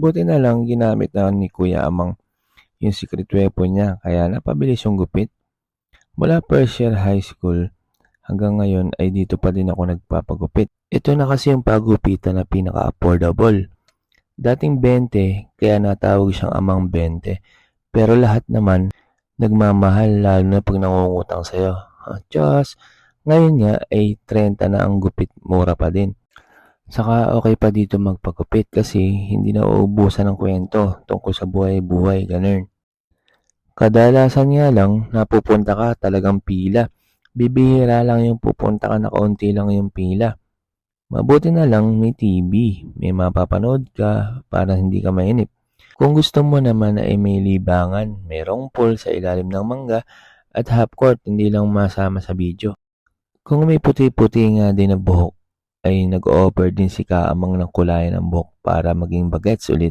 Buti na lang ginamit na ni Kuya Amang yung secret weapon niya kaya napabilis yung gupit. Mula first year high school hanggang ngayon ay dito pa din ako nagpapagupit. Ito na kasi yung pagupitan na pinaka-affordable. Dating 20 kaya natawag siyang Amang 20. Pero lahat naman nagmamahal lalo na pag nangungutang sa'yo. Diyos, ngayon nga ay 30 na ang gupit, mura pa din. Saka okay pa dito magpagupit kasi hindi na uubusan ng kwento tungkol sa buhay-buhay, ganun. Kadalasan nga lang napupunta ka talagang pila. Bibihira lang yung pupunta ka na kaunti lang yung pila. Mabuti na lang may TV, may mapapanood ka para hindi ka mainip. Kung gusto mo naman ay may libangan, merong pool sa ilalim ng mangga at half court, hindi lang masama sa video. Kung may puti-puti nga din na buhok, ay nag-offer din si Kaamang ng kulayan ng buhok para maging bagets ulit.